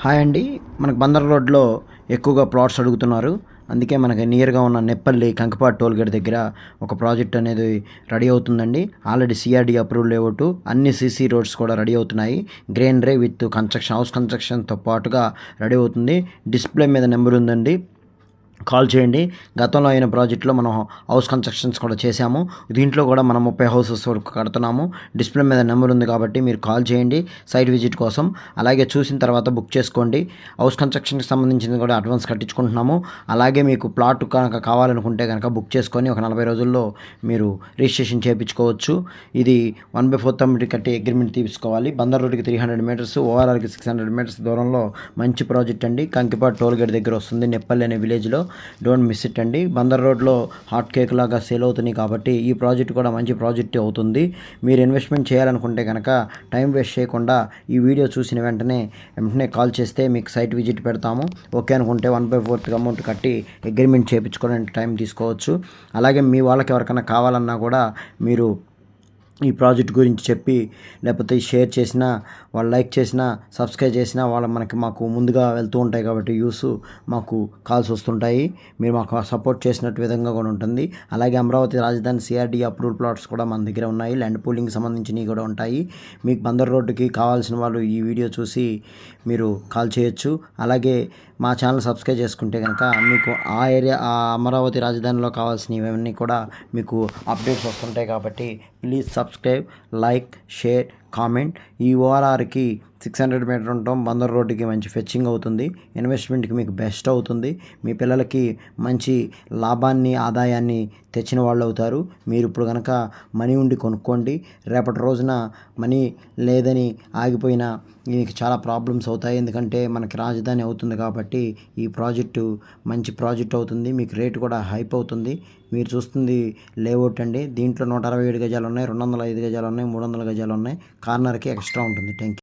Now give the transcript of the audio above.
Hi అండి. మనకు బందర్ రోడ్లో ఎక్కువగా ప్లాట్స్ అడుగుతున్నారు. అందుకే మనకి నియర్గా ఉన్న నెప్పల్లి కంకిపాడు టోల్గేట్ దగ్గర ఒక ప్రాజెక్ట్ అనేది రెడీ అవుతుందండి. ఆల్రెడీ సిఆర్డీ అప్రూవల్ లేఅవుట్, అన్ని సీసీ రోడ్స్ కూడా రెడీ అవుతున్నాయి. గ్రీనరీ విత్ కన్స్ట్రక్షన్, హౌస్ కన్స్ట్రక్షన్తో పాటుగా రెడీ అవుతుంది. డిస్ప్లే మీద నెంబర్ ఉందండి, కాల్ చేయండి. గతంలో అయిన ప్రాజెక్ట్లో మనం హౌస్ కన్స్ట్రక్షన్స్ కూడా చేశాము. దీంట్లో కూడా మనం 30 హౌసెస్ వరకు కడుతున్నాము. డిస్ప్లే మీద నెంబర్ ఉంది కాబట్టి మీరు కాల్ చేయండి సైట్ విజిట్ కోసం. అలాగే చూసిన తర్వాత బుక్ చేసుకోండి. హౌస్ కన్స్ట్రక్షన్కి సంబంధించింది కూడా అడ్వాన్స్ కట్టించుకుంటున్నాము. అలాగే మీకు ప్లాట్ కనుక కావాలనుకుంటే కనుక బుక్ చేసుకొని ఒక 40 రోజుల్లో మీరు రిజిస్ట్రేషన్ చేయించుకోవచ్చు. ఇది 1/4 కమిటీ కట్టి అగ్రిమెంట్ తీసుకోవాలి. బందర్ రోడ్డుకి 300 మీటర్స్, ఓఆర్ఆర్కి 600 మీటర్స్ దూరంలో మంచి ప్రాజెక్ట్ అండి. కంకిపాడు టోల్గేట్ దగ్గర వస్తుంది, నెప్పల్లి అనే విలేజ్లో. డోంట్ మిస్ ఇట్ అండి. బందర్ రోడ్లో హాట్ కేక్ లాగా సేల్ అవుతున్నాయి కాబట్టి ఈ ప్రాజెక్ట్ కూడా మంచి ప్రాజెక్ట్ అవుతుంది. మీరు ఇన్వెస్ట్మెంట్ చేయాలనుకుంటే కనుక టైం వేస్ట్ చేయకుండా ఈ వీడియో చూసిన వెంటనే కాల్ చేస్తే మీకు సైట్ విజిట్ పెడతాము. ఓకే అనుకుంటే 1/4 అమౌంట్ కట్టి అగ్రిమెంట్ చేయించుకోవడానికి టైం తీసుకోవచ్చు. అలాగే మీ వాళ్ళకి ఎవరికైనా కావాలన్నా కూడా మీరు ఈ ప్రాజెక్ట్ గురించి చెప్పి, లేకపోతే షేర్ చేసినా, వాళ్ళు లైక్ చేసినా, సబ్స్క్రైబ్ చేసినా వాళ్ళు మాకు ముందుగా వెళ్తూ ఉంటాయి కాబట్టి మాకు కాల్స్ వస్తుంటాయి. మీరు మాకు సపోర్ట్ చేసినట్టు విధంగా కూడా ఉంటుంది. అలాగే అమరావతి రాజధాని సిఆర్డీ అప్రూవల్ ప్లాట్స్ కూడా మన దగ్గర ఉన్నాయి. ల్యాండ్ పూలింగ్కి సంబంధించినవి కూడా ఉంటాయి. మీకు బందర్ రోడ్డుకి కావాల్సిన వాళ్ళు ఈ వీడియో చూసి మీరు కాల్ చేయొచ్చు. అలాగే మా ఛానల్ సబ్స్క్రైబ్ చేసుకుంటే కనుక మీకు ఆ అమరావతి రాజధానిలో కావాల్సినవన్నీ కూడా మీకు అప్డేట్స్ వస్తుంటాయి కాబట్టి please subscribe, like, share, comment. ఈ ఓఆర్ఆర్కి 600 మీటర్ ఉంటాం. బందర్ రోడ్డుకి మంచి ఫెచ్చింగ్ అవుతుంది. ఇన్వెస్ట్మెంట్కి మీకు బెస్ట్ అవుతుంది. మీ పిల్లలకి మంచి లాభాన్ని, ఆదాయాన్ని తెచ్చిన వాళ్ళు అవుతారు. మీరు ఇప్పుడు కనుక మనీ ఉండి కొనుక్కోండి. రేపటి రోజున మనీ లేదని ఆగిపోయినా మీకు చాలా ప్రాబ్లమ్స్ అవుతాయి. ఎందుకంటే మనకి రాజధాని అవుతుంది కాబట్టి ఈ ప్రాజెక్టు మంచి ప్రాజెక్ట్ అవుతుంది. మీకు రేటు కూడా హైప్ అవుతుంది. మీరు చూస్తుంది లేఅవుట్ అండి. దీంట్లో 167 గజాలు ఉన్నాయి, 205 గజాలు ఉన్నాయి, 300 గజాలు ఉన్నాయి. కార్నర్కి ఎక్స్ట్రా ఉంటుంది. Thank you.